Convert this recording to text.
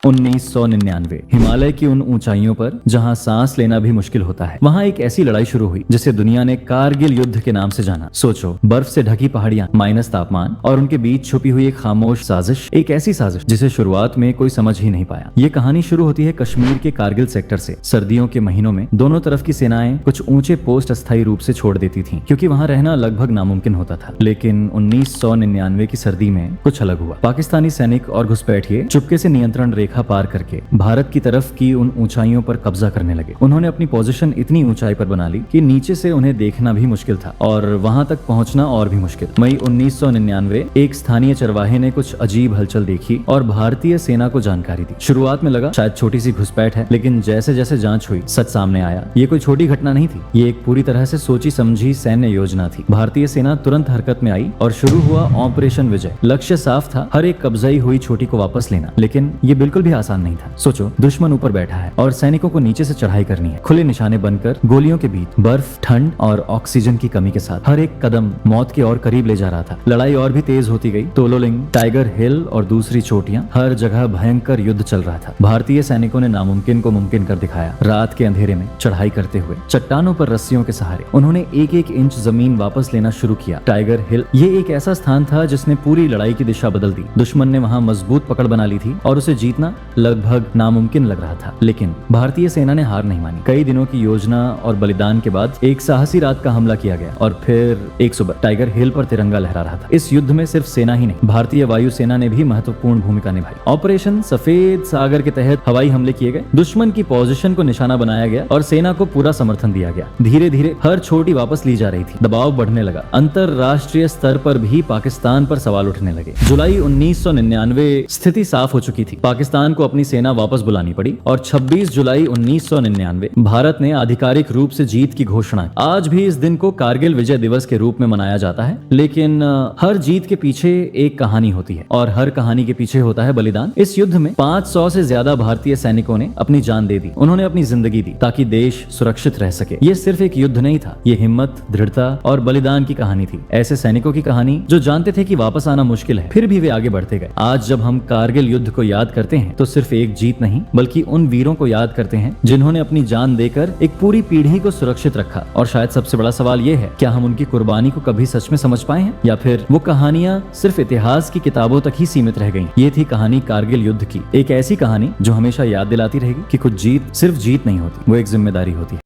1999 हिमालय की उन ऊंचाइयों पर जहां सांस लेना भी मुश्किल होता है, वहां एक ऐसी लड़ाई शुरू हुई जिसे दुनिया ने कारगिल युद्ध के नाम से जाना। सोचो, बर्फ से ढकी पहाड़ियां, माइनस तापमान और उनके बीच छुपी हुई एक खामोश साजिश, एक ऐसी साजिश जिसे शुरुआत में कोई समझ ही नहीं पाया। ये कहानी शुरू होती है कश्मीर के कारगिल सेक्टर से। सर्दियों के महीनों में दोनों तरफ की सेनाएं कुछ ऊंचे पोस्ट अस्थायी रूप से छोड़ देती थीं, क्योंकि वहां रहना लगभग नामुमकिन होता था। लेकिन 1999 की सर्दी में कुछ अलग हुआ। पाकिस्तानी सैनिक और घुसपैठिए चुपके से नियंत्रण रेखा पार करके भारत की तरफ की उन ऊंचाइयों पर कब्जा करने लगे। उन्होंने अपनी पोजीशन इतनी ऊंचाई पर बना ली कि नीचे से उन्हें देखना भी मुश्किल था और वहां तक पहुंचना और भी मुश्किल। मई 1999 एक स्थानीय चरवाहे ने कुछ अजीब हलचल देखी और भारतीय सेना को जानकारी दी। शुरुआत में लगा शायद छोटी सी घुसपैठ है, लेकिन जैसे जैसे जांच हुई सच सामने आया। ये कोई छोटी घटना नहीं थी, ये एक पूरी तरह से सोची समझी सैन्य योजना थी। भारतीय सेना तुरंत हरकत में आई और शुरू हुआ ऑपरेशन विजय। लक्ष्य साफ था, हर एक कब्जाई हुई चोटी को वापस लेना। लेकिन ये बिल्कुल भी आसान नहीं था। सोचो, दुश्मन ऊपर बैठा है और सैनिकों को नीचे से चढ़ाई करनी है, खुले निशाने बनकर, गोलियों के बीच, बर्फ, ठंड और ऑक्सीजन की कमी के साथ। हर एक कदम मौत के और करीब ले जा रहा था। लड़ाई और भी तेज होती गई। तोलोलिंग, टाइगर हिल और दूसरी चोटियां, हर जगह भयंकर युद्ध चल रहा था। भारतीय सैनिकों ने नामुमकिन को मुमकिन कर दिखाया। रात के अंधेरे में चढ़ाई करते हुए, चट्टानों पर रस्सियों के सहारे, उन्होंने एक एक इंच जमीन वापस लेना शुरू किया। टाइगर हिल ये एक ऐसा स्थान था जिसने पूरी लड़ाई की दिशा बदल दी। दुश्मन ने वहां मजबूत पकड़ बना ली थी और उसे जीतना लगभग नामुमकिन लग रहा था। लेकिन भारतीय सेना ने हार नहीं मानी। कई दिनों की योजना और बलिदान के बाद एक साहसी रात का हमला किया गया और फिर एक सुबह टाइगर हिल पर तिरंगा लहरा रहा था। इस युद्ध में सिर्फ सेना ही नहीं, भारतीय वायुसेना ने भी महत्वपूर्ण भूमिका निभाई। ऑपरेशन सफेद सागर के तहत हवाई हमले किए गए, दुश्मन की पोजीशन को निशाना बनाया गया और सेना को पूरा समर्थन दिया गया। धीरे धीरे हर छोटी वापस ली जा रही थी। दबाव बढ़ने लगा। अंतरराष्ट्रीय स्तर पर भी पाकिस्तान पर सवाल उठने लगे। जुलाई 1999 स्थिति साफ हो चुकी थी। पाकिस्तान को अपनी सेना वापस बुलानी पड़ी और 26 जुलाई 1999 भारत ने आधिकारिक रूप से जीत की घोषणा की। आज भी इस दिन को कारगिल विजय दिवस के रूप में मनाया जाता है। लेकिन हर जीत के पीछे एक कहानी होती है और हर कहानी के पीछे होता है बलिदान। इस युद्ध में 500 से ज्यादा भारतीय सैनिकों ने अपनी जान दे दी। उन्होंने अपनी जिंदगी दी ताकि देश सुरक्षित रह सके। ये सिर्फ एक युद्ध नहीं था, ये हिम्मत, दृढ़ता और बलिदान की कहानी थी। ऐसे सैनिकों की कहानी जो जानते थे कि वापस आना मुश्किल है, फिर भी वे आगे बढ़ते गए। आज जब हम कारगिल युद्ध को याद करते हैं तो सिर्फ एक जीत नहीं, बल्कि उन वीरों को याद करते हैं जिन्होंने अपनी जान देकर एक पूरी पीढ़ी को सुरक्षित रखा। और शायद सबसे बड़ा सवाल ये है, क्या हम उनकी कुर्बानी को कभी सच में समझ पाए हैं, या फिर वो कहानियां सिर्फ इतिहास की किताबों तक ही सीमित रह गईं। ये थी कहानी कारगिल युद्ध की, एक ऐसी कहानी जो हमेशा याद दिलाती रहेगी कि कुछ जीत सिर्फ जीत नहीं होती, वो एक जिम्मेदारी होती है।